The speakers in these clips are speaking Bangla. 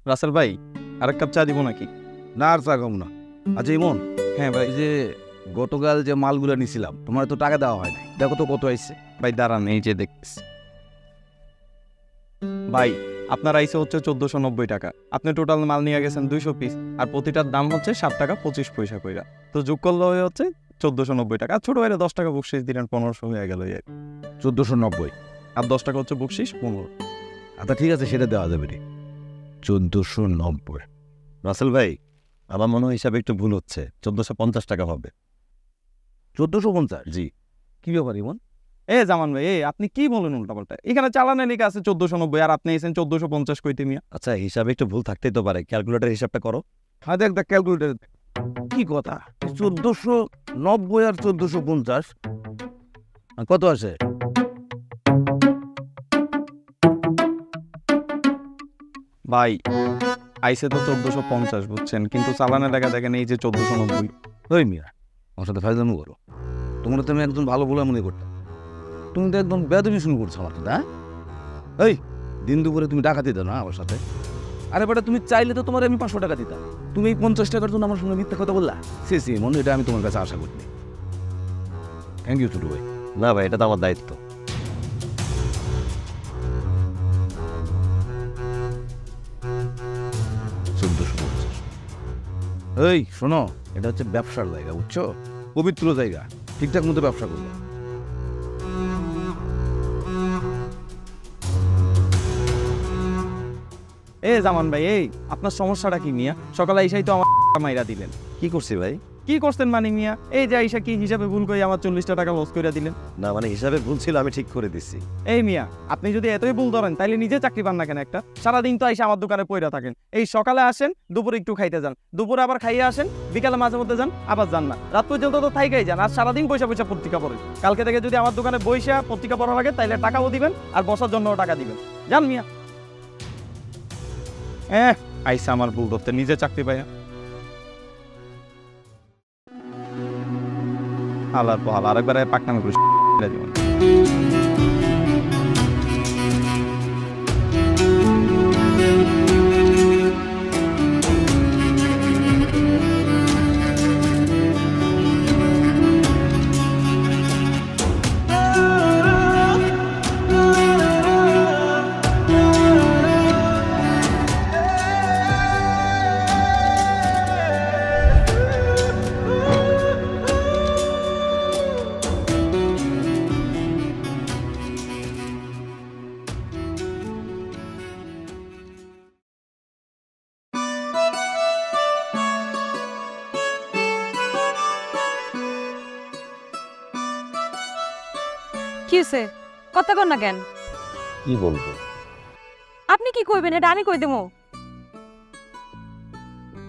রাসেল ভাই আরেক কাপ চা দিব নাকি? না আর চা খাবো না। আচ্ছা ইমন, হ্যাঁ ভাই। এই যে গতকাল যে মালগুলো নিছিলাম তোমার তো টাকা দেওয়া হয় নাই, দেখো তো কত আইছে। ভাই দাঁড়ান, এই যে দেখতেছি ভাই, আপনার আইসে হচ্ছে 1490 টাকা। আপনি টোটাল মাল নিয়ে গেছেন 200 পিস, আর প্রতিটার দাম হচ্ছে 7 টাকা 25 পয়সা কইরা। তো যোগ করলে হয়ে হচ্ছে 1490 টাকা। আর ছোট ভাইরা 10 টাকা বকশিস দিলেন, 1500 হয়ে গেল। 1490 আর 10 টাকা হচ্ছে বকশিস, 15। আচ্ছা ঠিক আছে, সেটা দেওয়া যাবে রে। 1490। রাসেল ভাই, আমার মনে হয় হিসাবে একটু ভুল হচ্ছে, 1450 টাকা হবে। 1450? জি। কি ব্যাপার ইমন? জামান ভাই, আপনি কি বলেন উল্টাপাল্টা? এখানে চালানের লিখে আছে 1490, আর আপনি এসেছেন 1450 কইতে মিয়া। আচ্ছা, হিসাবে একটু ভুল থাকতেই তো পারে, ক্যালকুলেটর হিসাবটা করো। হ্যাঁ দেখ ক্যালকুলেটার। কি কথা, 1490 আর 1450 কত আছে? ভাই আইসে তো 1450 বুঝছেন, কিন্তু চালানের টাকা দেখেন এই যে 1490। ওই মিয়া, আমার সাথে ফাইজলামি করো। তোমরা তো আমি একদম ভালো বলে মনে করতাম, তুমি তো একদম বেদবি শুরু করছো আমার সাথে। হ্যাঁ এই দিন দুপুরে তুমি টাকা দিতে না আমার সাথে? আরে বেটা, তুমি চাইলে তো তোমার আমি 500 টাকা দিতাম, তুমি এই 50 টাকার জন্য আমার সঙ্গে মিথ্যা কথা বললা। সে মনে, এটা আমি তোমার কাছে আশা করিনি। থ্যাংক ইউ ছোটু ভাই। না ভাই, এটা তো আমার দায়িত্ব। এই শোনো, এটা হচ্ছে ব্যবসার জায়গা, বুঝছো? পবিত্র জায়গা, ঠিকঠাক মতো ব্যবসা করবো। জামান ভাই, আপনার সমস্যাটা কি মিয়া? সকালে আইসাই তো আমার মাইরা দিলেন। কি করছি ভাই? কি করছেন মানে মিয়া? এই যে আইসা কি হিসাবে ভুল করে আমার 40 টাকা লস করে দিলেন। না মানে হিসাবে ভুল ছিল, আমি ঠিক করে দিচ্ছি। মিয়া, আপনি যদি এতই ভুল ধরেন তাইলে নিজে চাকরি পান না কেন একটা? সারাদিন তো আইসা আমার দোকানে পয়রা থাকেন। এই সকালে আসেন, দুপুরে একটু খাইতে যান, দুপুরে আবার খাইয়ে আসেন, বিকালে মাঝে মধ্যে যান, আবার যান না, রাত পর্যন্ত তো থাইকাই যান, আর সারাদিন পয়সা পত্রিকা পড়েন। কালকে থেকে যদি আমার দোকানে বইসা পত্রিকা পড়া লাগে তাইলে টাকাও দিবেন, আর বসার জন্য টাকা দিবেন। যান মিয়া। আইসা আমার ভুল ধরতে, নিজে চাকরি পাই না। আলার পহাল আরেকবার পাকনামে করে দিবেন। কি হইছে? কথা কন না কেন? কি বলবো? আপনি কি কইবেন এটা আমি কই দেবো?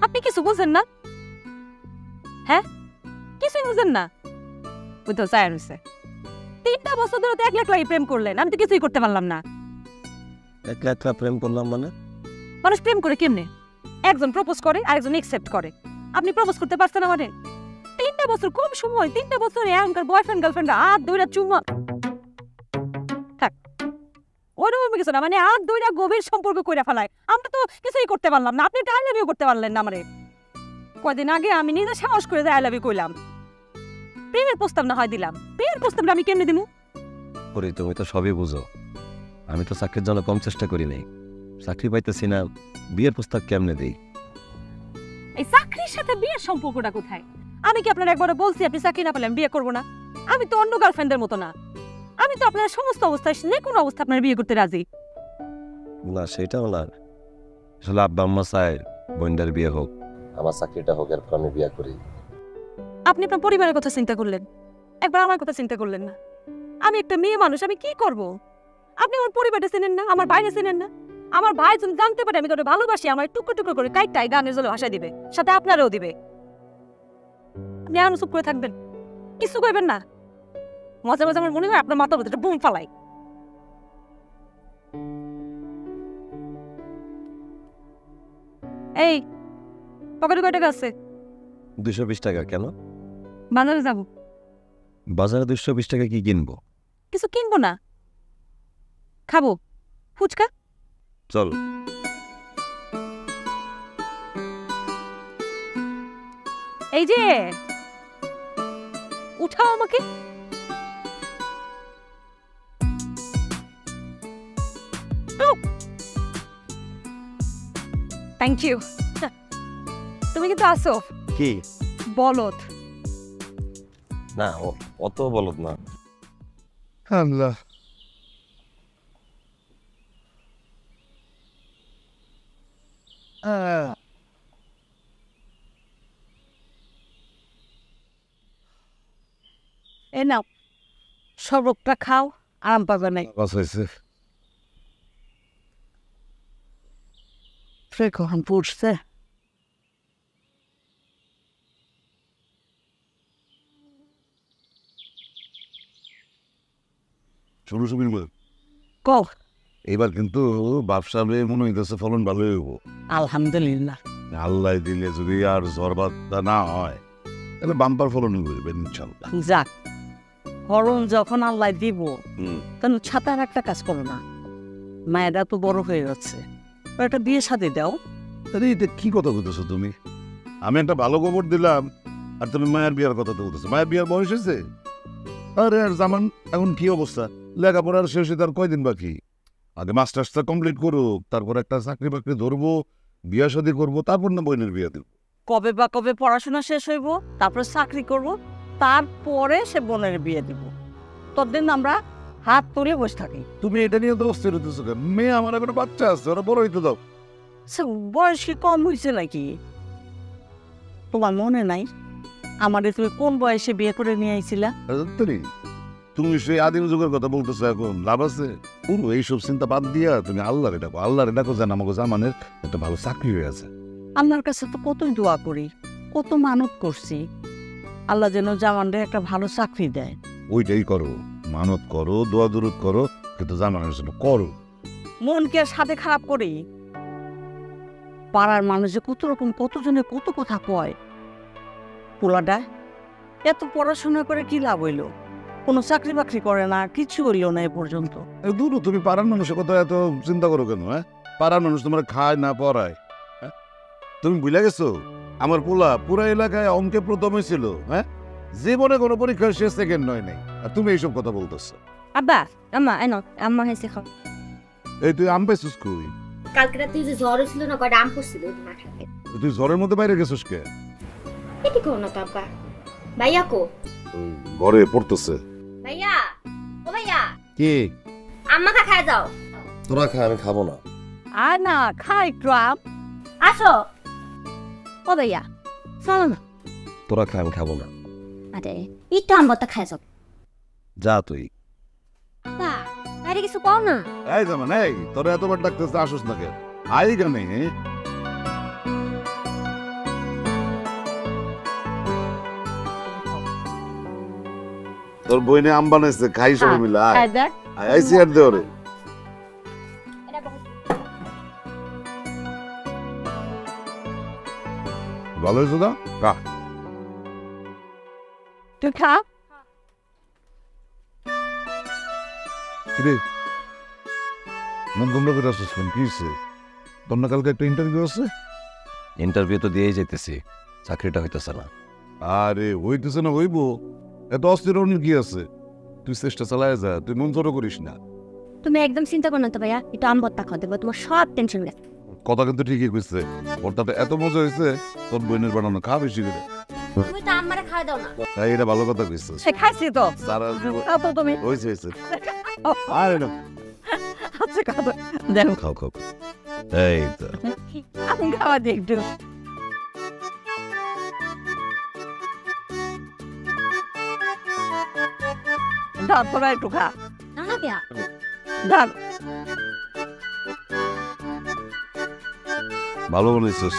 আপনি কিছু বুঝেন না? হ্যাঁ, কিছুই বুঝেন না? বুঝতে চাই হইছে 3টা বছর ধরে তো এক লাখ প্রেম করলেন, আমি তো কিছুই করতে পারলাম না। একলা একলা প্রেম করলাম মানে? মানুষ প্রেম করে কেমনে? একজন প্রপোজ করে আর একজন একসেপ্ট করে। আপনি প্রপোজ করতে পারছেন আমারে? 3টা বছর কম সময়, 3টা বছরে এখনকার বয়ফ্রেন্ড গার্লফ্রেন্ড আর দুইটা চুমা থাক ওরকম কিছু না, মানে আর দুইটা গভীর সম্পর্ক কইরা ফেলায়। আমরা তো কিছুই করতে পারলাম না, আপনি আই লাভ ইউ করতে পারলেন না আমারে। কয়দিন আগে আমি নিজে সাহস করে আই লাভ ইউ কইলাম, প্রেমের প্রস্তাব না হয় দিলাম, প্রেমের প্রস্তাবটা আমি কেমনে দিমু? করি, তুমি তো সবই বুঝো। আমি তো চাকরির জন্য কম চেষ্টা করি নাই, চাকরি পাইতেছি না, বিয়ের প্রস্তাব কেমনে দেই? এই চাকরির সাথে বিয়ের সম্পর্কটা কোথায়? আমি কি আপনার একবার বলছি আপনি চাকরি না পেলে বিয়ে করবো না? আমি তো অন্য গার্লফ্রেন্ডের মতো না, আমি তো আপনার সমস্ত অবস্থায় যে কোনো অবস্থা আপনার বিয়ে করতে রাজি। না সেটাও না, আসলে আব্বা আম্মা চায় বোনটার বিয়ে হোক, আমার চাকরিটা হোক, এরপর আমি বিয়ে করি। আপনি আপনার পরিবারের কথা চিন্তা করলেন, একবার আমার কথা চিন্তা করলেন না? আমি একটা মেয়ে মানুষ, আমি কি করব? আপনি আমার পরিবারটা চেনেন না, আমার ভাইরে চেনেন না। আমার ভাই যদি জানতে পারে আমি তোরে ভালোবাসি, আমার টুকরো টুকরো করে কাইটাই গানের জলে ভাষা দিবে, সাথে আপনারও দিবে। আপনি এখন চুপ করে থাকবেন, কিছু কইবেন না? মাঝে মাঝে আমার মনে হয় আপনার মাথার মধ্যে বুম ফালাই। এই পকেটে কয় টাকা আছে? 220 টাকা। কেন? বাজারে যাব। বাজারে 220 টাকা কি কিনবো? কিছু কিনবো না, খাবো ফুচকা। চল। এই যে উঠাও আমাকে। Thank you. তুমি কিন্তু আসো। কি বলদ। না অত বলদ না। আল্লাহ এ নাও শরবতটা খাও, আরাম পাবে নাই। বাস হয়েছে। কখন পড়ছে? শুরু শুরু কও। এবার কিন্তু ব্যবসা মনে হইতেছে ফলন ভালোই হইব। আলহামদুলিল্লাহ। আল্লাহ দিলে যদি আর ঝড়বাদটা না হয় তাহলে বাম্পার ফলন হইবে ইনশাল্লাহ। যাক, হরণ যখন আল্লাহ দিব হুম। তাহলে ছাতার একটা কাজ করো না, মায়েরা তো বড় হয়ে যাচ্ছে, একটা বিয়ে শাদী দাও। আরে এটা কি কথা বলতেছো তুমি? আমি একটা ভালো খবর দিলাম আর তুমি মায়ের বিয়ার কথা বলতেছো। মায়ের বিয়ার বয়স হয়েছে? আরে আর জামান এখন কি অবস্থা, লেখাপড়ার শেষ হতে আর কয়দিন বাকি। আগে মাস্টার্সটা কমপ্লিট করুক, তারপর একটা চাকরি বাকরি ধরবো, বিয়া শাদী করবো, তারপর না বোনের বিয়া দিব। কবে বা কবে পড়াশোনা শেষ হইব, তারপরে চাকরি করব, তারপরে সে বোনের বিয়ে দিব। ততদিন আমরা হাত তুলে বসে থাকি। তুমি এটা নিয়ে তো অস্থির হইতেছো কেন? মেয়ে আমার এখন বাচ্চা আছে, ওরা বড় হইতে দাও। বয়স কি কম হয়েছে নাকি? তোমার মনে নাই আমাদের তুমি কোন বয়সে বিয়ে করে নিয়ে আইছিলা? তুমি সেই আদিম যুগের কথা বলতেছো, এখন লাভ আছে? পুরো এইসব চিন্তা বাদ দিয়া তুমি আল্লাহরে ডাকো, আল্লাহরে ডাকো যেন আমাকে জামানের একটা ভালো চাকরি হয়ে আছে। আল্লাহর কাছে তো কতই দোয়া করি, কত মানত করছি, আল্লাহ যেন জামানরে একটা ভালো চাকরি দেয়। ওইটাই করো, মানত করো, দোয়া দুরুদ করো, কিন্তু জামানের জন্য করো। মনকে আর সাথে খারাপ করি? পাড়ার মানুষে কত রকম কতজনে কত কথা কয়। পোলাটা এত পড়াশোনা করে কি লাভ হইল? কোনো চাকরি বাকরি করে না, কিছু হইল না এ পর্যন্ত। দূর, তুমি পাড়ার মানুষের কথা এত চিন্তা করো কেন? হ্যাঁ, পাড়ার মানুষ তোমার খায় না পড়ায়? হ্যাঁ, তুমি ভুলে গেছো আমার পোলা পুরা এলাকায় অঙ্কে প্রথম হয়েছিল। হ্যাঁ, জীবনে কোনো পরীক্ষা সে সেকেন্ড নয় নাই, আর তুমি এইসব কথা বলতেছো। আব্বা আম্মা এনো আম্মা হেসে খাও। এই তুই আম পাইছিস কই? কালকে রাতে যে জ্বর ছিল না, কয়টা আম পড়ছিল ওই মাথাতে। তুই জ্বরের মধ্যে বাইরে গেছিস কে? এটি কোন না তো আব্বা। ভাইয়া কো? ঘরে পড়তেছে। ভাইয়া ও ভাইয়া, কি আম্মা খায় যাও। তোরা খা, আমি খাবো না। আর না খাই একটু আম। আসো ও ভাইয়া, চলো না। তোরা খা, আমি খাবো না। আরে একটু আম বত্তা খায় যাও। যা তুই। আব্বা বাইরে কিছু কও না। এই জামান, এই তোরা এতবার ডাকতেছে, আসুস না কে? I can? তোর বইনে আম বানাইছে, খাই সবাই মিলে। খাই দেখ। আইসি আর দে ওরে। ভালো হয়েছে না? কা তুই খা। কিরে মন গুমরা করে আসছিস কেন? কি হয়েছে? তোর না কালকে একটা ইন্টারভিউ আছে? ইন্টারভিউ তো দিয়েই যাইতেছি, চাকরিটা হইতেছে না। আরে হইতেছে না, হইব। এত অস্থির হওয়ার কি আছে? তুই চেষ্টা চালায় যা, তুই মন জড়ো করিস না। তুমি একদম চিন্তা করো না তো ভাইয়া, একটু আম বত্তা খাও, দেবো তোমার সব টেনশন গেছে। কথা কিন্তু ঠিকই কইছে। ওরটাতে এত মজা হয়েছে, তোর বোনের বানানো খা বেশি করে। তুমি তো আমারে খাওয়া দাও না। তাই এটা ভালো কথা কইছিস। সে খাইছি তো। সারা খাও তো তুমি। হয়েছে হয়েছে। আরে না, আচ্ছা খাও তো। দেখো খাও খাও। এই তো আমি খাওয়া দিই একটু। ধর তোরা একটু খা। না না ভাইয়া, ধর। ভালো বানাইছিস।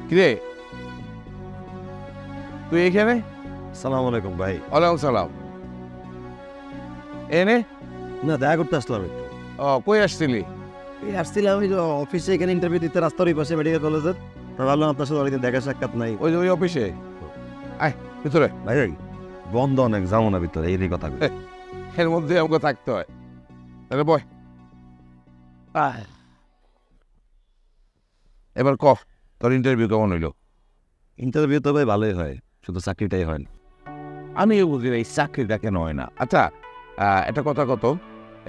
কিরে তুই এখানে? সালাম আলাইকুম ভাই। ওয়ালাইকুম সালাম। এনে না দেখা করতে আসলাম একটু। কই আসছিলি? এই আসছিলাম ওই যে অফিসে এখানে ইন্টারভিউ দিতে রাস্তার ওই পাশে মেডিকেল কলেজের, ভাবলাম আপনার সাথে অনেকদিন দেখা সাক্ষাৎ নাই। ওই যে ওই অফিসে আয় ভিতরে। ভাই বন্ধ অনেক, যাবো না ভিতরে, এই কথা। এর মধ্যে আমাকে থাকতে হয়। তাহলে বয় এবার কফ, তোর ইন্টারভিউ কেমন হইলো? ইন্টারভিউ তো ভাই ভালোই হয়, শুধু চাকরিটাই হয় না। আমিও বুঝি এই চাকরিটা কেন হয় না। আচ্ছা একটা কথা কত,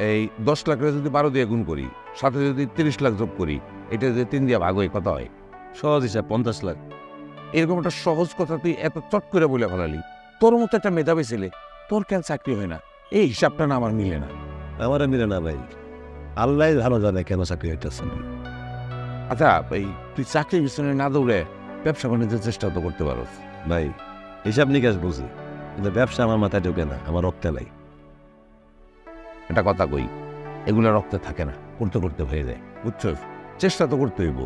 এই 10 লাখ যদি 12 দিয়ে গুণ করি, সাথে যদি 30 লাখ যোগ করি, এটা যদি 3 দিয়ে ভাগ হয় কত হয়? সহজ হিসাব 50 লাখ। এরকম একটা সহজ কথা তুই এত চট করে বলে ফেলালি। তোর মতো একটা মেধাবী ছেলে, তোর কেন চাকরি হয় না? এই হিসাবটা না আমার মিলে না। আমারও মিলে না ভাই, আল্লাহ ভালো জানে কেন চাকরি হইতেছে না। আচ্ছা এই তুই চাকরির পিছনে না দৌড়ে ব্যবসা বাণিজ্যের চেষ্টা তো করতে পারো। ভাই হিসাব নিকাশ বুঝি, কিন্তু ব্যবসা আমার মাথায় ঢোকে না, আমার রক্তে নাই। একটা কথা কই, এগুলো রক্তে থাকে না, করতে করতে হয়ে যায়, বুঝছো? চেষ্টা তো করতে হইব।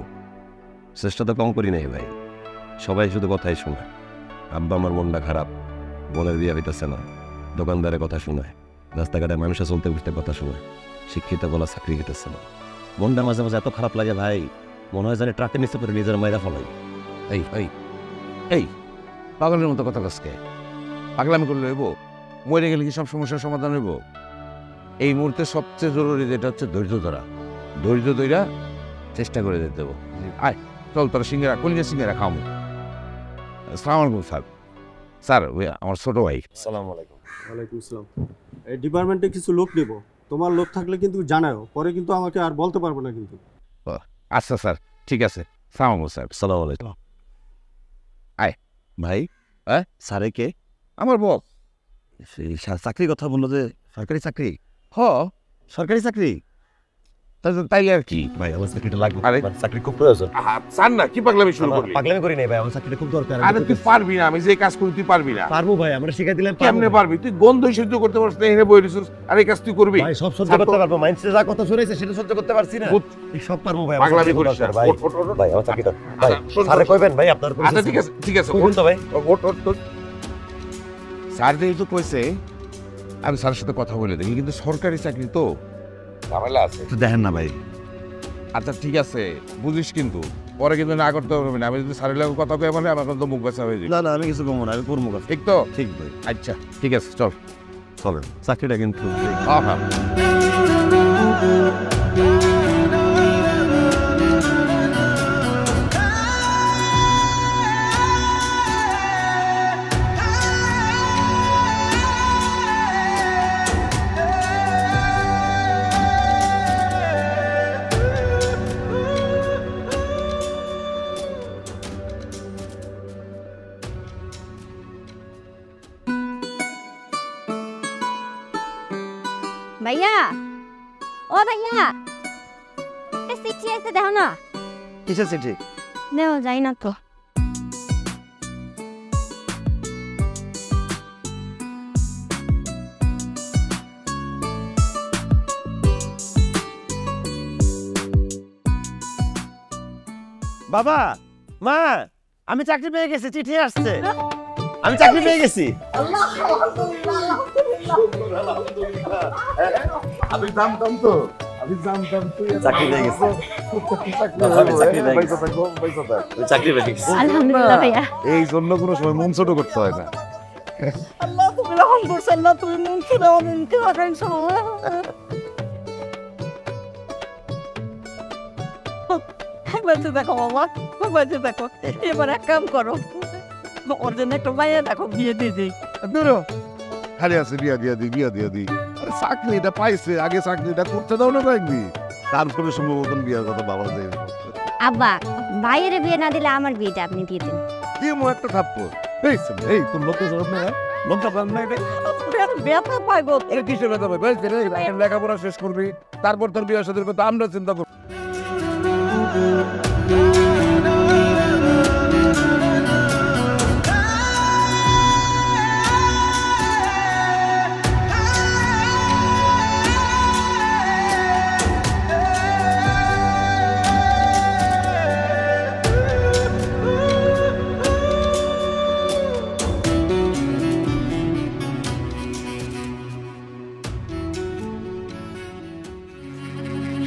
চেষ্টা তো কম করি নাই ভাই, সবাই শুধু কথাই শোনায়। আব্বা আমার মনটা খারাপ, বোনের বিয়ে হইতেছে না, দোকানদারের কথা শোনায়, রাস্তাঘাটে মানুষের চলতে বুঝতে কথা শোনায়, শিক্ষিত বলা চাকরি হইতেছে না। মনটা মাঝে মাঝে এত খারাপ লাগে ভাই, মনে হয় জানি ট্রাকের নিচে পরে নিজের মায়েরা ফলাই। এই এই এই পাগলের মতো কথা কাজকে পাগলামি করলে হইব? মরে গেলে কি সব সমস্যার সমাধান হইব? এই মুহূর্তে সবচেয়ে জরুরি যেটা হচ্ছে ধৈর্য ধরা। ধৈর্য ধরা চেষ্টা করে যেতে দেবো। আয় চল, তোরা সিঙ্গারা, কলিজা সিঙ্গারা খাও। আসসালামু আলাইকুম স্যার। স্যার ওই আমার ছোট ভাই। আসসালামু আলাইকুম। ওয়ালাইকুম আসসালাম। এই ডিপার্টমেন্টে কিছু লোক নেব, তোমার লোক থাকলে কিন্তু জানাও, পরে কিন্তু আমাকে আর বলতে পারবো না কিন্তু। আচ্ছা স্যার, ঠিক আছে। সালাম স্যার। আসসালামু আলাইকুম। আয় ভাই হ্যাঁ, স্যারে কে? আমার বস। সেই চাকরির কথা বললো যে, সরকারি চাকরি? হ, সরকারি চাকরি? তাইলে আর কি ভাই আমার চাকরিটা লাগবে, আরে আমার চাকরি খুব প্রয়োজন। স্যার না, কি পাগলামি শুরু করলি? পাগলামি করি নাই ভাই, আমার চাকরিটা খুব দরকার। আরে তুই পারবি না, আমি যে কাজ করি তুই পারবি না। পারবো ভাই, আমরা শিখাই দিলাম। কেমনে পারবি? তুই গন্ধ সহ্য করতে পারছিস না, এখানে বই রিসোর্স, আর এই কাজ তুই করবি? ভাই সব সহ্য করতে পারবো, মাইন্ডসে যা কথা শুনেছে সেটা সহ্য করতে পারছি না। এই সব পারবো ভাই, পাগলামি করিস না। ভাই। ভাই আমার চাকরিটা ভাই স্যারে কইবেন ভাই, আপনার কোন? আচ্ছা ঠিক আছে, ঠিক আছে, কইবেন তো ভাই। স্যার যেহেতু কইছে, আমি স্যারের সাথে কথা বলে দেখি, কিন্তু সরকারি চাকরি তো ঝামেলা আছে। একটু দেখেন না ভাই। আচ্ছা ঠিক আছে, বুঝিস কিন্তু পরে কিন্তু না করতে হবে না। আমি যদি স্যারের লাগে কথা কই মানে আমার কিন্তু মুখ বেচা হয়ে যাবে। না না, আমি কিছু কমো না, আমি করবো কাজ। ঠিক তো? ঠিক ভাই, আচ্ছা ঠিক আছে, চল চলেন। চাকরিটা কিন্তু হ্যাঁ হ্যাঁ। ভাইয়া, ও ভাইয়া, এ চিঠি আছে দেখো না। কিসের চিঠি? নেও, যাই না তো। বাবা, মা, আমি চাকরি পেয়ে গেছি, চিঠি আসছে। আমি চাকরি পেয়ে গেছি। আমি জানতাম তো, আমি জানতাম তুই চাকরি পেয়ে গেছি। চাকরি পেয়ে গেছি। আলহামদুলিল্লাহ ভাইয়া। এই জন্য কোনো সময় মন ছোট করতে হয় না। আল্লাহ তুমি রহম করছো, আল্লাহ তুমি মন ছুড়ে আমাদেরকে বাঁচাইছো। বাঁচে দেখো বাবা, বাঁচে দেখো। এবার এক কাম করো, ওর জন্য একটা মাইয়া দেখো, বিয়ে দিয়ে দিই। খালি আছে বিয়া দিয়া দি, বিয়া দিয়া দি। আরে চাকরিটা পাইছে, আগে চাকরিটা করতে দাও না কয়েকদিন, তারপরে সম্ভবত বিয়ার কথা বাবা দেয়। আব্বা, ভাইয়ের বিয়ে না দিলে আমার বিয়েটা আপনি দিয়ে দিন। দিমো একটা থাপ্পড়। এই তোর লোকের জন্য না, লোকটা প্রাণ নাই রে। ব্যথা পাইবো। এটা কিসের ব্যথা পাই? এখন লেখাপড়া শেষ করবি, তারপর তোর বিয়ে সাথে কথা আমরা চিন্তা করব।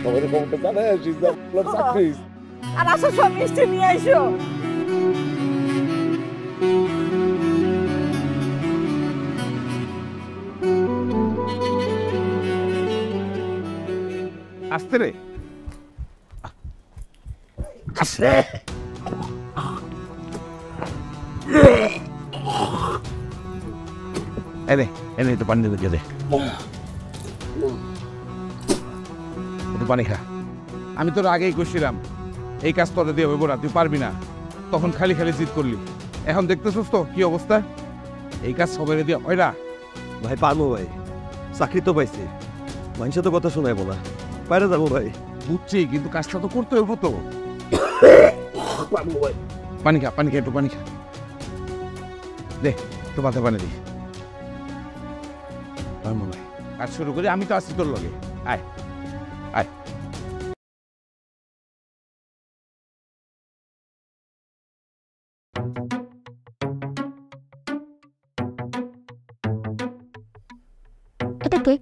সবাই খবরটা জানাই আসিস চাকরি আর আসো সব মিষ্টি নিয়ে আইসো। আসতে রে আসে এনে এনে তো পানি দিয়ে দে একটু পানি খা আমি তোর আগেই কইছিলাম এই কাজ তোরে দিয়ে হইব না তুই পারবি না তখন খালি খালি জিদ করলি এখন দেখতেছস তো কি অবস্থা এই কাজ সবাই দিয়ে হয় না ভাই পারবো ভাই চাকরি তো পাইছি মানুষে তো কথা শোনাইবো না বাইরে যাবো ভাই বুঝছি কিন্তু কাজটা তো করতে হইব তো পানি খা একটু পানি খা দে তো মাথায় পানি দি কাজ শুরু করি আমি তো আসছি তোর লগে আয় আয় এটা কে?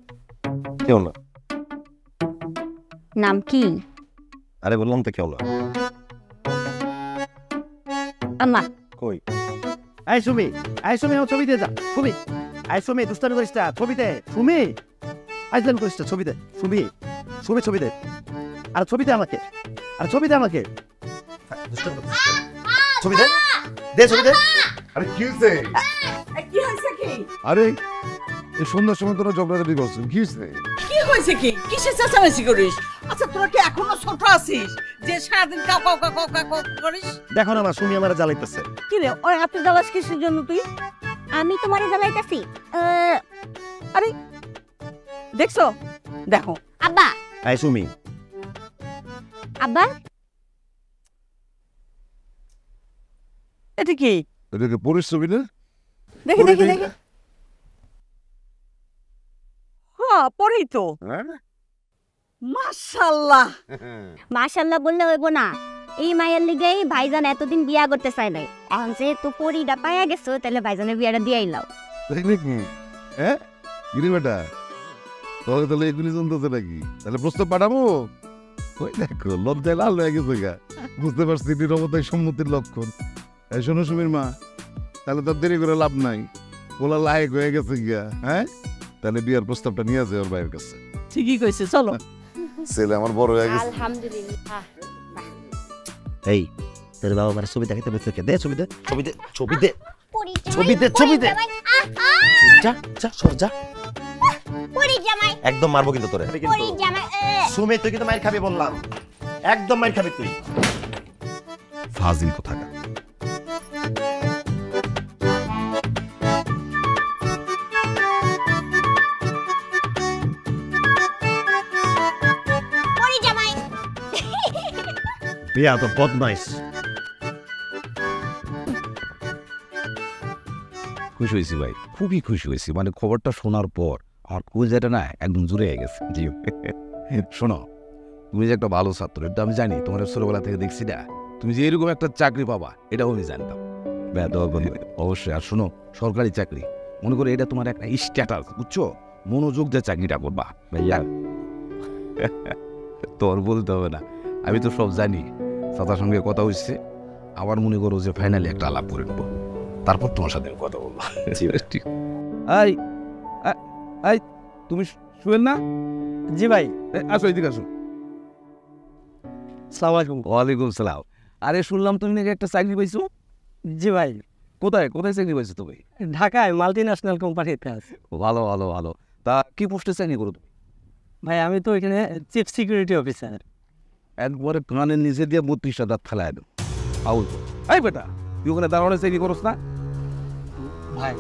কেউ না। নাম কি? আরে বললাম তো কেউ না। আম্মা। কই? আই সুমি আমার ছবিতে যা সুমি আই সুমি দুষ্টামি করিস না ছবিতে সুমি আইসলাম করিস না ছবিতে ছবিতে আর ছবিতে আমাকে ছবিতে দে ছবিতে আরে কি হইছে কি হয়েছে কি? আরে এই সন্ধ্যার সময় তোরা ঝগড়াঝাটি করছিস কি হইছে কি হয়েছে কি কিসের চেঁচামেচি করিস? আচ্ছা তোরা কি এখনো ছোট আছিস যে সারাদিন cow cow cow cow cow করিস? দেখো না আমার সুমি আমার জ্বালাইতেছে কি রে ওই আপনি জ্বালাস কিসের জন্য তুই? আমি তোমারে জ্বালাইতাছি। আরে দেখছো দেখো আব্বা আই সুমি আব্বা এটা কি? এটাকে পরিশ্রমী না দেখি হ্যাঁ পরেই তো মাশাআল্লাহ। মাশাআল্লাহ বললে হইব না, এই মায়ের লিগেই ভাইজান এতদিন বিয়া করতে চাই নাই। এখন যেহেতু পরিটা পাইয়া গেছো তাহলে ভাইজানের বিয়াটা দিয়াই লাও। তাই নাকি হ্যাঁ গিরি বেটা তোকে তাহলে এগুলি জানতেছে নাকি তাহলে প্রস্তাব পাঠাবো ওই দেখো লজ্জায় লাল হয়ে গেছে গা বুঝতে পারছি নিরবতাই সম্মতির লক্ষণ এই শোনো সুমির মা তাহলে তার দেরি করে লাভ নাই ওলা লায়ক হয়ে গেছে গিয়া হ্যাঁ তাহলে বিয়ার প্রস্তাবটা নিয়ে আসে ওর ভাইয়ের কাছে ঠিকই কইছে চলো। ছেলে আমার বড় হয়ে গেছে আলহামদুলিল্লাহ। এই তোর বাবা আমার ছবি দেখাইতে বলছে দে ছবিতে পরি ছবিতে যা সর যা পরি জামাই একদম মারবো কিন্তু তোরে পরি জামাই সুমি তুই কিন্তু মাইর খাবি বললাম একদম মাইর খাবি তুই ফাজিল কোথাকার পরি জামাই। বিয়া তো বদমাইশ খুশি হয়েছি ভাই খুবই খুশি হয়েছি মানে খবরটা শোনার পর আমার কলিজাটা না একদম জুড়ে গেছে জি শোনো তুমি যে একটা ভালো ছাত্র এটা আমি জানি তোমার ছোটবেলা থেকে দেখছি না তুমি যে এরকম একটা চাকরি পাবা এটাও আমি জানতাম অবশ্যই আর শোনো সরকারি চাকরি মনে করো এটা তোমার একটা স্ট্যাটাস বুঝছো মনোযোগ দিয়ে চাকরিটা করবা ভাইয়া তোর বলতে হবে না আমি তো সব জানি চাচার সঙ্গে কথা হচ্ছে আবার মনে করো যে ফাইনালি একটা আলাপ করে নেবো তারপর তোমার সাথে কথা বলবো ঠিক এই তুমি শুয়েন না জি ভাই। আসো এদিকে আসো আসসালামু আলাইকুম। ওয়ালাইকুম সালাম আরে শুনলাম তুমি নাকি একটা চাকরি পাইছো জি ভাই, কোথায় কোথায় চাকরি পাইছো তুমি ঢাকায় মাল্টিন্যাশনাল কোম্পানিতে আছি। ভালো ভালো ভালো তা কি পোস্টে চাকরি করো তুমি ভাই আমি তো এখানে চিফ সিকিউরিটি অফিসার। একবারে কানের নিচে দিয়ে 32টা দাঁত ফেলায় দেবো আউল এই বেটা তুই ওখানে দাঁড়ানো চাকরি করস না ভাই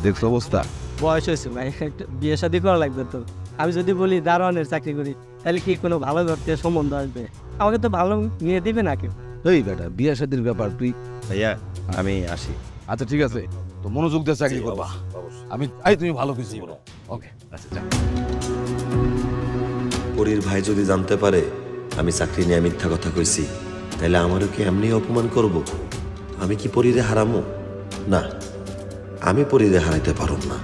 দেখছো অবস্থা বয়স হয়েছে ভাই, একটা বিয়ে শাদী করা লাগবে তো। আমি যদি বলি দারোয়ানের চাকরি করি তাহলে কি কোনো ভালো ধরতে সম্বন্ধ আসবে? আমাকে তো ভালো নিয়ে দিবে না কেউ। এই বেটা বিয়ে শাদীর ব্যাপার তুই ভাইয়া আমি আসি আচ্ছা ঠিক আছে তো মনোযোগ দিয়ে চাকরি করবা আমি তুমি ভালো কিছু বলো ওকে আচ্ছা যা পরীর ভাই যদি জানতে পারে আমি চাকরি নিয়ে মিথ্যা কথা কইছি তাহলে আমারও কি এমনি অপমান করব? আমি কি পরীরে হারামো? না, আমি পরীরে হারাইতে পারব না।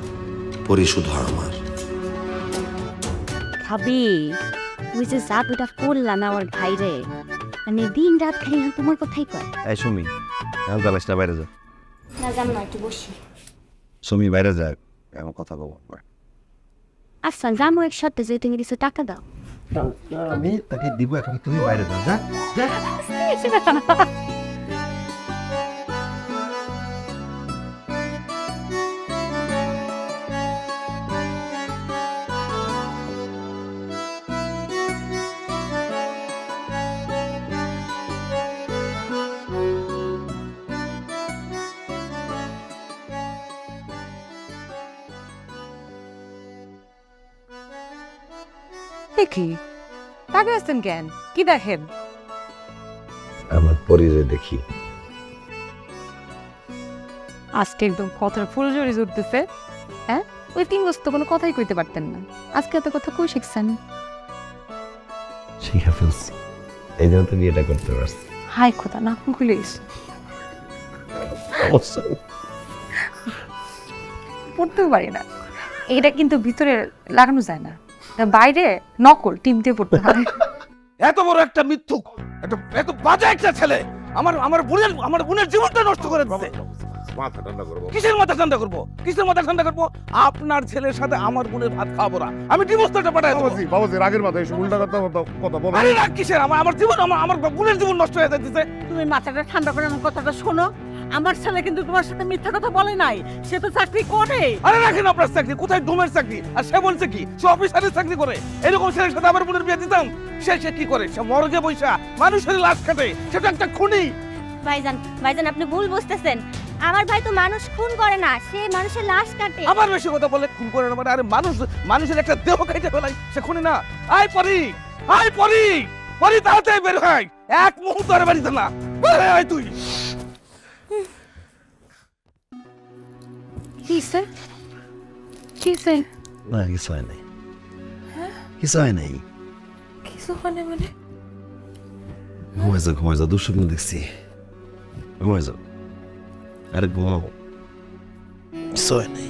পরী শুধু আমার। ভাবি তুই যে জাদুটা করলা না আমার ভাইরে, মানে দিন রাত খালি তোমার কথাই কয়। এই সুমি এখন যাবেস না, বাইরে যা। না যাম না, একটু বসি। সুমি বাইরে যা, এমন কথা বলবো। আচ্ছা যামো একসাথে, যে তুমি কিছু টাকা দাও। আমি তাকে দিব, এখন তুমি বাইরে যাও। যা কি তাকে আসছেন কেন? কি দেখেন? আমার পরিরে দেখি। আজকে একদম কথার ফুল জড়ি জুড়তেছে। হ্যাঁ, ওই 3 বছর তো কোনো কথাই কইতে পারতেন না, আজকে এত কথা কই শিখছেন? শিখে ফেলছি, এই জন্য তো বিয়েটা করতে পারছি। হাই খোদা, না খুলিস পড়তেও পারি না। এটা কিন্তু ভিতরে লাগানো যায় না, বাইরে নকল টিম দিয়ে পড়তে হয়। এত বড় একটা মিথ্যুক, এত বাজে একটা ছেলে আমার বোনের জীবনটা নষ্ট করে দিচ্ছে। মাথা ঠান্ডা করবো। কিসের মাথা ঠান্ডা করবো? কিসের মাথা ঠান্ডা করবো? আপনার ছেলের সাথে আমার বোনের ভাত খাবো না, আমি ডিভোর্সটা পাঠাই দেবো। বাবাজি রাগের মাথায় এসে উল্টা কথা বলো। আরে রাগ কিসের? আমার জীবন, আমার বোনের জীবন নষ্ট হয়ে যাচ্ছে। তুমি মাথাটা ঠান্ডা করে আমার কথাটা শোনো। আমার ছেলে কিন্তু তোমার সাথে মিথ্যা কথা বলে নাই, সে তো চাকরি করে। আরে রাখেন আপনার চাকরি, কোথায় ডোমের চাকরি? আর সে বলছে কি সে অফিসারের চাকরি করে? এরকম ছেলের সাথে আমার বোনের বিয়ে দিতাম? সে কি করে? সে মর্গে বৈশা মানুষের লাশ কাটে, সেটা একটা খুনি। ভাইজান ভাইজান আপনি ভুল বুঝতেছেন, আমার ভাই তো মানুষ খুন করে না, সে মানুষের লাশ কাটে। আবার বেশি কথা বলে খুন করে না মানে? আরে মানুষের একটা দেহ কেটে ফেলাই, সে খুনি না? আয় পরি তাড়াতাড়ি বের হয়, এক মুহূর্ত আর বাড়িতে না। আয় তুই। কিসে কিসে? না কিছু হয় নাই, কিছু হয় নাই। কিছু হয় মানে? ঘুমাই যাও, দুঃস্বপ্ন দেখছি। ঘুমাই যাও, আরে ঘুমাও। কিছু হয় নাই।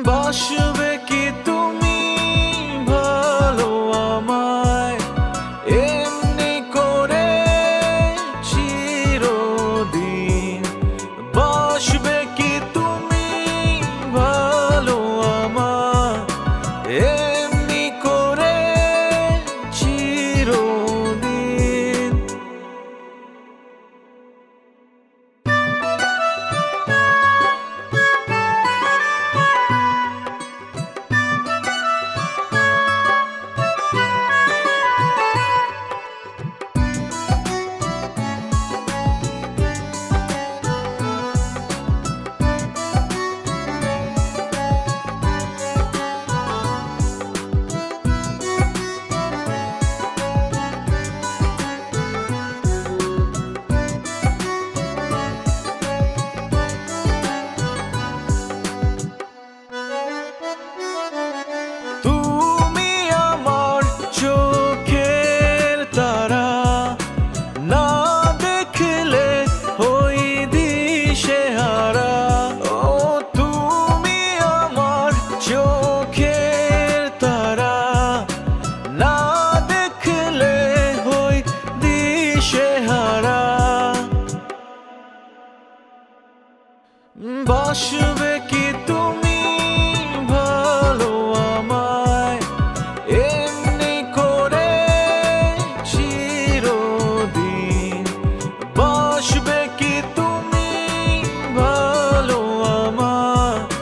বাসবে কি তুমি ভালো আমায় এমনি করে চিরদিন? বাসবে কি তুমি ভালো আমায় এমনি করে চিরদিন? বাসবে কি তুমি ভালো আমায় এমনি করে চিরদিন? বাসবে কি তুমি ভালো আমায়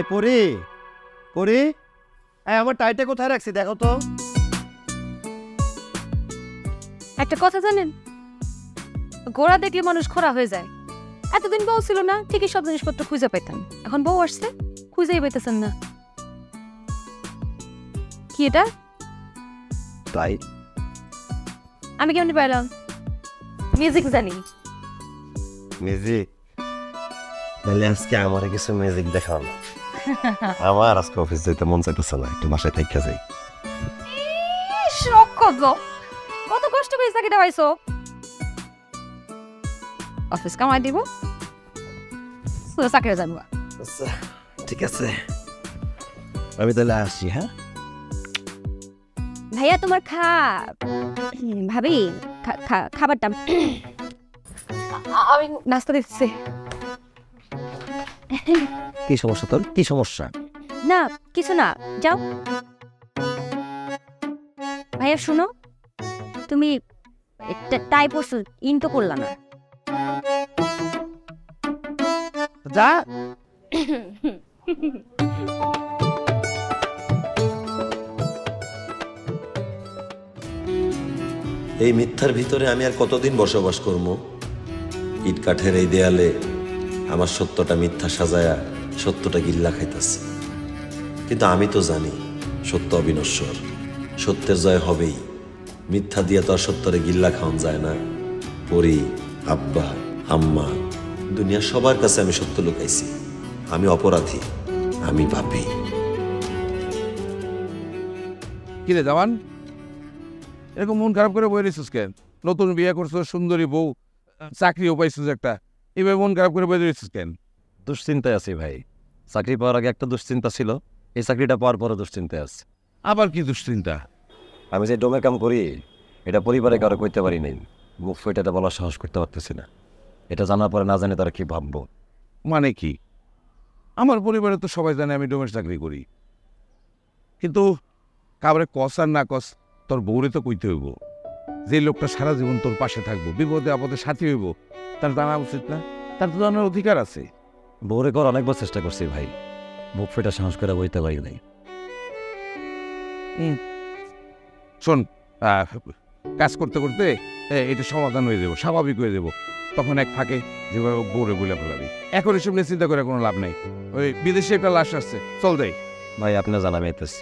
এই পরি পরি, এই আমার টাইটা কোথায় রাখছি দেখো তো। একটা কথা জানেন, গোড়া দেখলে মানুষ খোরা হয়ে যায়। এতদিন বউ ছিল না, ঠিকই সব জিনিসপত্র খুঁজে পাইতাম, এখন বউ আসছে খুঁজেই পাইতেছেন না। কি এটা? তাই আমি কেমনি পাইলাম? মিউজিক জানি। ম্যাজিক? তাহলে আজকে আমার কিছু ম্যাজিক দেখাও না। আমার আজকে অফিস যেতে মন চাইতেছে না, একটু বাসায় থেকে যাই। শখ কত কত কষ্ট করে চাকরিটা পাইছো। অফিস কামাই দিব, চাকরি জানবা। আচ্ছা ঠিক আছে, আমি তাহলে আসছি। হ্যাঁ ভাইয়া তোমার ভাবি খাবারটা। আমি নাস্তা দিচ্ছি। কি সমস্যা তোর? কি সমস্যা? না কিছু না, যাও। ভাইয়া শুনো, তুমি টাই পরছো, ইন তো করলা না। যা এই মিথ্যার ভিতরে আমি আর কতদিন বসবাস করবো? ইট কাঠের এই দেয়ালে আমার সত্যটা মিথ্যা সাজায়া সত্যটা গিল্লা খাইতেছে। কিন্তু আমি তো জানি সত্য অবিনশ্বর, সত্যের জয় হবেই। মিথ্যা দিয়ে তো আর সত্যরে গিল্লা খাওয়ান যায় না। পরি, আব্বা, আম্মা, দুনিয়া সবার কাছে আমি সত্য লুকাইছি। আমি অপরাধী, আমি পাপী। কিরে জওয়ান, এরকম মন খারাপ করে বই রেছিস কেন? নতুন বিয়ে করছো, সুন্দরী বউ, চাকরিও পাইছিস একটা, এভাবে মন খারাপ করে বই রেছিস কেন? দুশ্চিন্তায় আছি ভাই। চাকরি পাওয়ার আগে একটা দুশ্চিন্তা ছিল, এই চাকরিটা পাওয়ার পরে দুশ্চিন্তায় আছে। আবার কি দুশ্চিন্তা? আমি যে ডোমের কাম করি এটা পরিবারে কারো কইতে পারি নাই, মুখ ফুটে এটা বলার সাহস করতে পারতেছি না। এটা জানার পরে না জানি তারা কি ভাববো। মানে কি? আমার পরিবারে তো সবাই জানে আমি ডোমের চাকরি করি, কিন্তু কাবরে কস আর না কস তোর বউরে তো কইতে হইব। যে লোকটা সারা জীবন তোর পাশে থাকবো, বিপদে আপদে সাথী হইব, তার জানা উচিত না? তার তো জানার অধিকার আছে। বউরে কর অনেকবার চেষ্টা করছি ভাই, মুখ ফুটে সাহস করে বইতে পারি নাই। শোন, কাজ করতে করতে এটা সমাধান হয়ে যাব, স্বাভাবিক হয়ে যাব। তখন এক ফাঁকে যেভাবে বউরে বলে ফেলাবি। এখন এসব নিয়ে চিন্তা করে কোনো লাভ নেই। ওই বিদেশে একটা লাশ আসছে, চল দেই। ভাই আপনি জানাবে আইতেছি।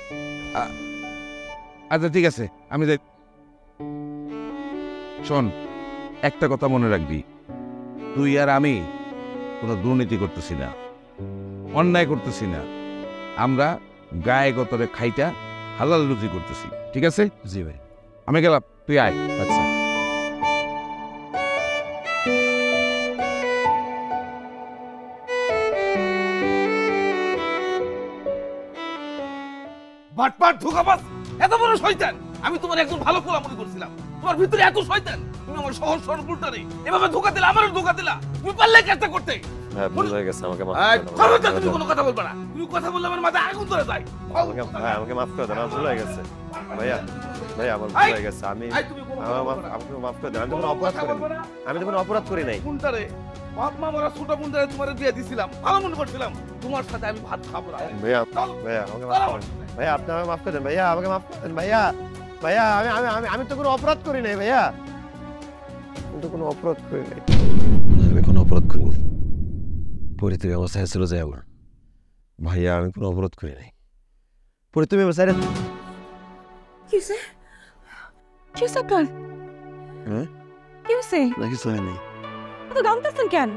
আচ্ছা ঠিক আছে, আমি যাই। শোন, একটা কথা মনে রাখবি, তুই আর আমি কোনো দুর্নীতি করতেছি না, অন্যায় করতেছি না। আমরা গায়ে গতরে খাইটা হালাল রুজি করতেছি, ঠিক আছে? জি ভাই। আমি গেলাম, তুই আয়। আচ্ছা। বাটপাট ধোঁকাবাজ, এত বড় শয়তান! আমি তোমার একজন ভালো পোলা মনে করছিলাম, তোমার ভিতরে এত শয়তান! তুমি আমার সহজ সরল উল্টারে এভাবে ধোঁকা দিলা, আমারও ধোঁকা দিলা। তুমি পারলে কাজটা করতে। হ্যাঁ ভুল হয়ে গেছে, আমাকে মাফ এই, করে দাও। খবরদার তুমি কোনো কথা বলবা না। তুমি কথা বললে আমার মাথায় আগুন ধরে যায়। আমাকে মাফ করে দেন, আমার ভুল হয়ে গেছে ভাইয়া। ভাইয়া আমার ভুল হয়ে গেছে, আমি আমাকে মাফ করে দেন। আমি তো কোনো অপরাধ করিনি, আমি তো কোনো অপরাধ করি নাই। কোনটারে বাপ মা মরা ছোট বোনটারে তোমার বিয়ে দিছিলাম, ভালো মনে করছিলাম, তোমার সাথে আমি ভাত খাবো না। ভাইয়া ভাইয়া আমাকে মাফ করে দেন। ভাইয়া আপনি আমাকে মাফ করে দেন। ভাইয়া আমাকে মাফ করে দেন। ভাইয়া ভাইয়া আমি আমি আমি আমি তো কোনো অপরাধ করি নাই ভাইয়া, আমি তো কোনো অপরাধ করি নাই। আমি কোনো অপরাধ করি নাই। পরিত্রিক অবস্থায় ছিল যে আমার ভাইয়া, আমি কোনো অপরাধ করি নাই। পরিত্রিক অবস্থায় কিসে কিসে আপনার? হ্যাঁ কি হয়েছে? না কিছু হয় নাই। এত গামতেছেন কেন?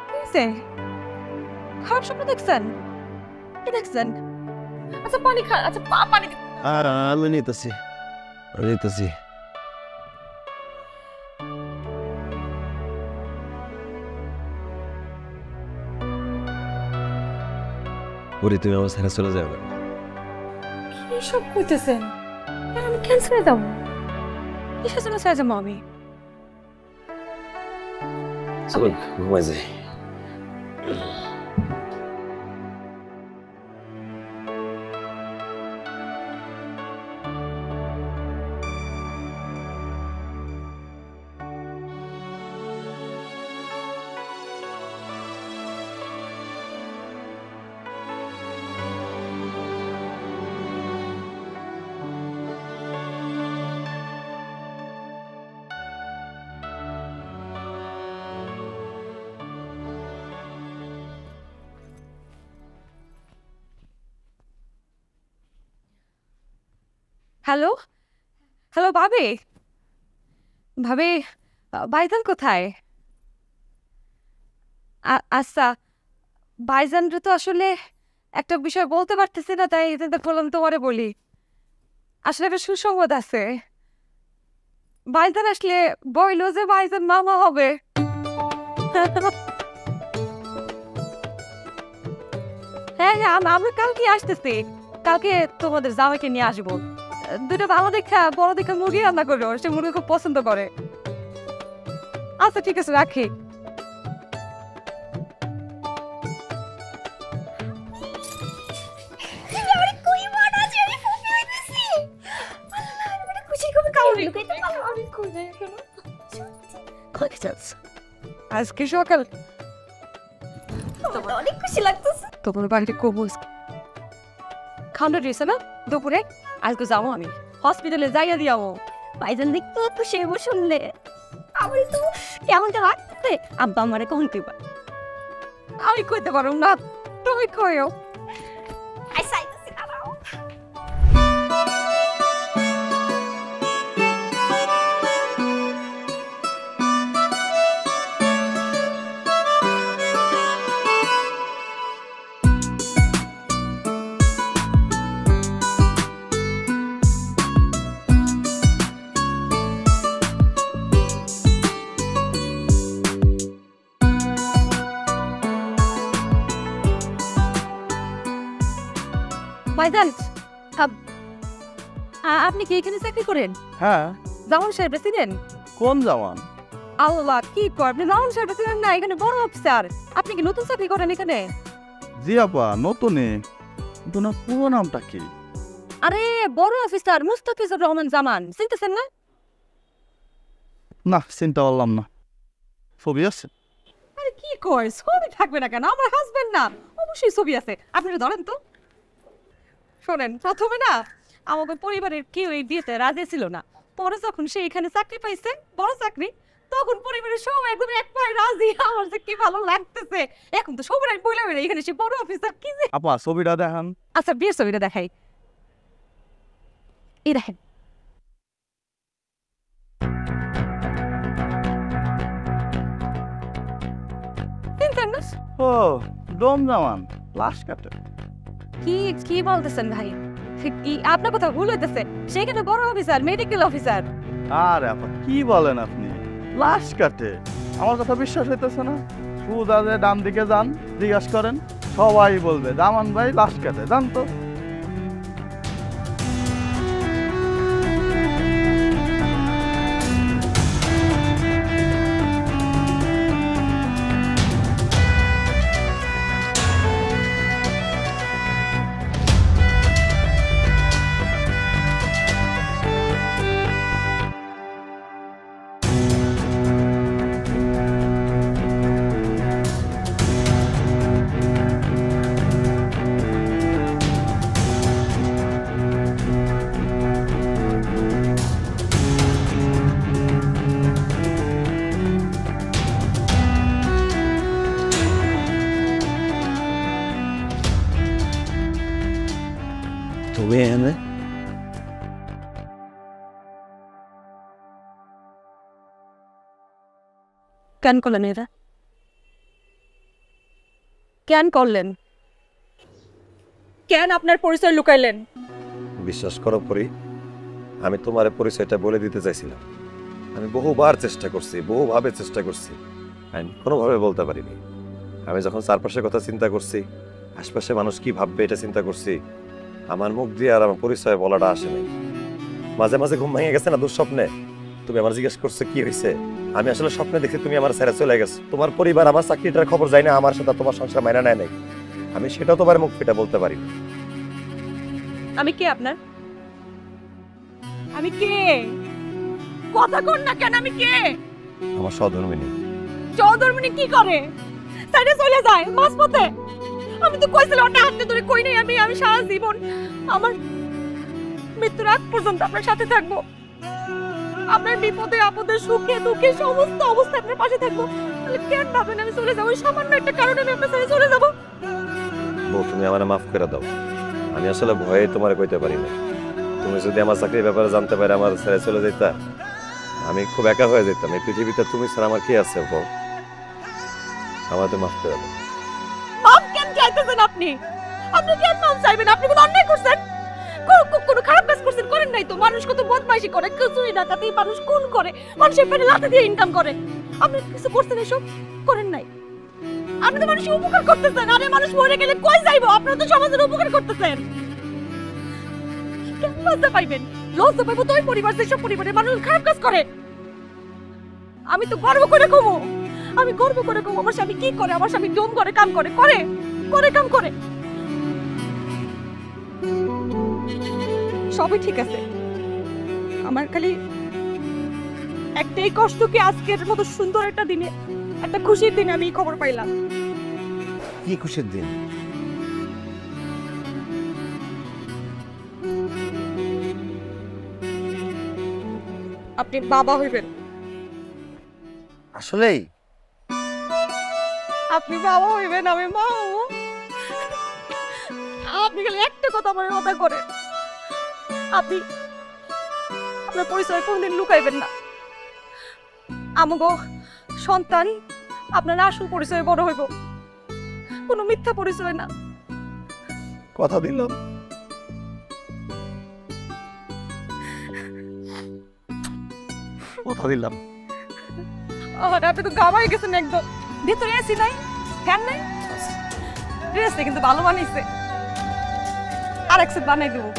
কি হয়েছে? খারাপ স্বপ্ন দেখছেন? কি দেখছেন? আচ্ছা পানি খান, আচ্ছা পানি। আর আমি নিতেছি, আমি নিতেছি। পরিত্রিক অবস্থায় চলে যাবে। কি সব কইতেছেন? আমি ক্যান্সেলে যাবো? কিসের জন্য ছেড়ে যাবো আমি? চল ঘুমাই যাই। হ্যালো হ্যালো ভাবি, ভাবি ভাইজান কোথায়? আচ্ছা, ভাইজানরে তো আসলে একটা বিষয় বলতে পারতেছি না, তাই বললাম তোমারে বলি। আসলে একটা সুসংবাদ আছে, ভাইজান আসলে বইল যে ভাইজান মামা হবে। হ্যাঁ হ্যাঁ, আমরা কালকে আসতেছি, কালকে তোমাদের জামাইকে নিয়ে আসবো। দুটো ভালো দেখা বড় দেখা মুরগি রান্না করো, সে মুরগি খুব পছন্দ করে। আচ্ছা ঠিক আছে, রাখি। আজকে সকাল অনেক খুশি লাগতেছে। তোমার বাড়িতে কবুজ খাওয়া দিয়েছে না দুপুরে? আজকে যাবো, আমি হসপিটালে যাইয়া দিয়াবো। ভাইজান দেখতে খুশি হবো শুনলে। আমার তো কেমনটা লাগতেছে। আব্বা আমারে কোন দিবা? আমি কইতে পারো না, তুমি কইও। ভাইজান, আপনি কি এখানে চাকরি করেন? হ্যাঁ। জামান সাহেব চিনেন? কোন জামান? আল্লাহ, কি কর, আপনি জামান সাহেব চিনেন না? এখানে বড় অফিসার। আপনি কি নতুন চাকরি করেন এখানে? জি আপা, নতুনই। কিন্তু না, পুরো নামটা কি? আরে বড় অফিসার মুস্তাফিজুর রহমান জামান, চিনতেছেন না? না, চিন্তা করলাম না। ছবি আছে? আরে কি কয়, ছবি থাকবে না কেন? আমার হাজবেন্ড না, অবশ্যই ছবি আছে। আপনি ধরেন তো। শোনেন, প্রথমে না আমাদের পরিবারের কেউ এই বিয়েতে রাজি ছিল না। পরে যখন সে এখানে চাকরি পাইছে, বড় চাকরি, তখন পরিবারের সবাই একদম এক পায়ে রাজি। আমার যে কি ভালো লাগতেছে। এখন তো সবাই বললাম এখানে সে বড় অফিসার। কি যে আপা, ছবিটা দেখান। আচ্ছা, বিয়ের ছবিটা দেখাই। এই দেখেন। ও, ডোম জামান, লাশ কাটে। কি কি বলতেছেন ভাই? আপনার কথা ভুল হইতেছে। সেখানে বড় অফিসার, মেডিকেল অফিসার। আরে আপা, কি বলেন আপনি? লাশ কাটে? আমার কথা বিশ্বাস হইতেছে না? সুদা যে ডান দিকে যান, জিজ্ঞাসা করেন, সবাই বলবে জামান ভাই লাশ কাটে। জান তো? ছবি এনে কেন করলেন এটা? কেন করলেন? কেন আপনার পরিচয় লুকাইলেন? বিশ্বাস করো পরি, আমি তোমার পরিচয়টা বলে দিতে চাইছিলাম। আমি বহুবার চেষ্টা করছি, বহুভাবে চেষ্টা করছি, আমি কোনোভাবে বলতে পারিনি। আমি যখন চারপাশের কথা চিন্তা করছি, আশপাশে মানুষ কি ভাববে এটা চিন্তা করছি, আমার মুখ দিয়ে আর আমার পরিচয় বলাটা আসে নাই। মাঝে মাঝে ঘুম ভেঙে গেছে না দুঃস্বপ্নে, তুমি আমার জিজ্ঞেস করছো কি হয়েছে। আমি আসলে স্বপ্নে দেখি তুমি আমার ছেড়ে চলে গেছো। তোমার পরিবার আমার চাকরিটার খবর যায় না, আমার সাথে তোমার সংসার মাইনা নেয় নাই। আমি সেটাও তোমার মুখ ফিটা বলতে পারি। আমি কে আপনার? আমি কে? কথা কর না কেন? আমি কে? আমার সহধর্মিনী। সহধর্মিনী কি করে? সাইডে চলে যায় মাঝপথে। আমি তো কইছিলাম ওটা হাতে ধরে কই নাই। আমি সারা জীবন আমার মৃত্যুর আগ পর্যন্ত আপনার সাথে থাকবো। আপনার বিপদে আপদে সুখে দুঃখে সমস্ত অবস্থায় আপনার পাশে থাকবো। তাহলে কেন ভাবেন আমি চলে যাবো? সামান্য একটা কারণে আমি আপনার সাথে চলে যাবো? বউ, তুমি আমার মাফ করে দাও। আমি আসলে ভয়ে তোমার কইতে পারি না। তুমি যদি আমার চাকরির ব্যাপারে জানতে পারে আমার ছেড়ে চলে যেতা, আমি খুব একা হয়ে যেতাম। এই পৃথিবীতে তুমি ছাড়া আমার কি আছে বল? আমাদের মাফ করে দাও। মাফ কেন চাইতেছেন আপনি? আপনি কেন মাফ চাইবেন? আপনি কোনো অন্যায় করছেন, কোনো খারাপ কাজ করছেন? করেন নাই তো। মানুষ কত বদমাইশি করে, কিছুই না তাতেই মানুষ খুন করে, মানুষের পেটে লাথি দিয়ে ইনকাম করে। আপনি কিছু করছেন এসব? করেন নাই। আপনি তো মানুষের উপকার করতেছেন। আরে মানুষ মরে গেলে কই যাইবো? আপনারা তো সমাজের উপকার করতেছেন। কেন লজ্জা পাইবেন? লজ্জা পাইবো তো ওই পরিবার, যেসব পরিবারের মানুষ খারাপ কাজ করে। আমি তো গর্ব করে কমো, আমি গর্ব করে কমো আমার স্বামী কি করে। আমার স্বামী জম করে, কাম করে, কাম করে। সবই ঠিক আছে, আমার খালি একটাই কষ্ট কি আজকের মতো সুন্দর একটা দিনে, একটা খুশির দিনে আমি এই খবর পাইলাম। কি খুশির দিন? আপনি বাবা হইবেন। আসলেই আপনি বাবা হইবেন, আমি মা হবো। আপনি খালি একটা কথা আমার কথা করে, আপনি আপনার পরিচয় কোনদিন লুকাইবেন না। আমাগো সন্তান আপনার আসল পরিচয়ে বড় হইব, কোনো মিথ্যা পরিচয় না। কথা দিলাম। কথা দিলাম। আর আপনি তো গামাই গেছেন একদম। ভিতরে এসি নাই, ফ্যান নাই, ড্রেসটা কিন্তু ভালো বানাইছে। আর এক সেট বানাই দেবো।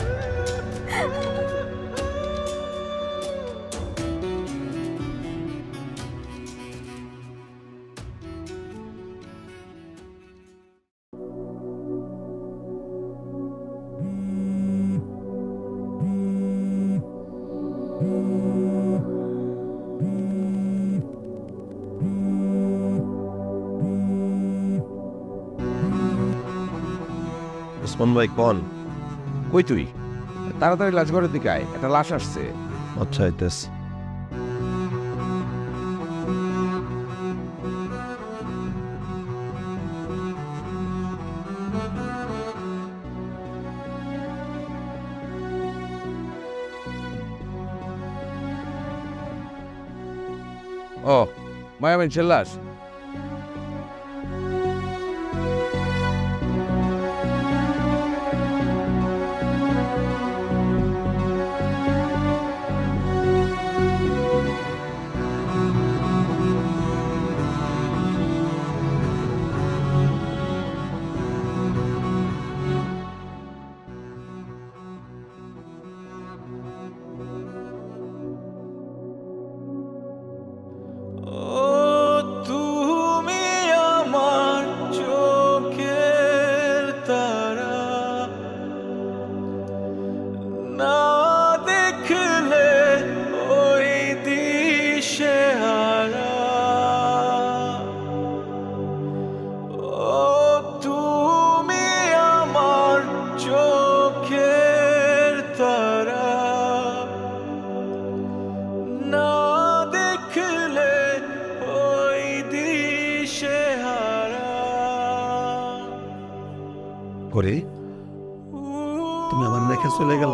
ওসমান ভাই কোন? কই তুই? তাড়াতাড়ি লাশ ঘরের দিকে আয়, একটা লাশ আসছে। আচ্ছা আইতেস। ও মায়ামিন লাশ। করে তুমি আমার রেখে চলে গেল।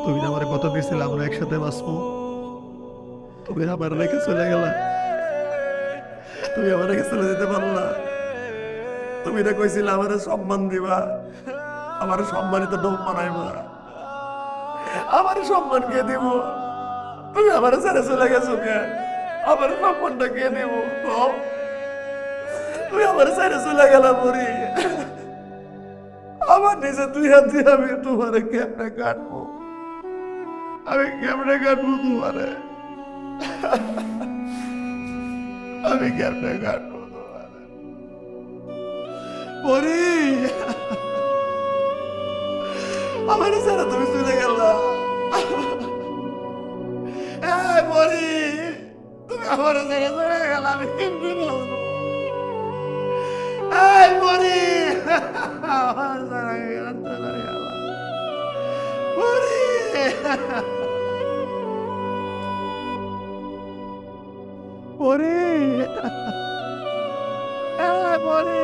তুমি আমার কথা দিয়েছিলে আমরা একসাথে বাঁচবো, তুমি আমার রেখে চলে গেল। তুমি আমার রেখে চলে যেতে পারলা। তুমি না কইছিলে আমার সম্মান দিবা, আমার সম্মানিত ডোম বানাইবা, আমার সম্মান কে দিব? তুমি আমার ছেড়ে চলে গেছো কেন? আমার সম্মানটা কে দিব? তুমি আমার ছেড়ে চলে গেলা পরি। আমার নিজে তুই হাত দিয়ে আমি তোমার কেমনে কাটবো? আমি কেমনে কাটবো তোমারে? আমি কেমনে কাটবো তোমারে? পরি আমার ছেড়ে তুমি চলে গেলা। পরি তুমি আমার ছেড়ে চলে গেলা, আমি কেমনে বলবো? পরি আমার ছেড়ে গেলা, চলে গেলা পরি। পরি পরি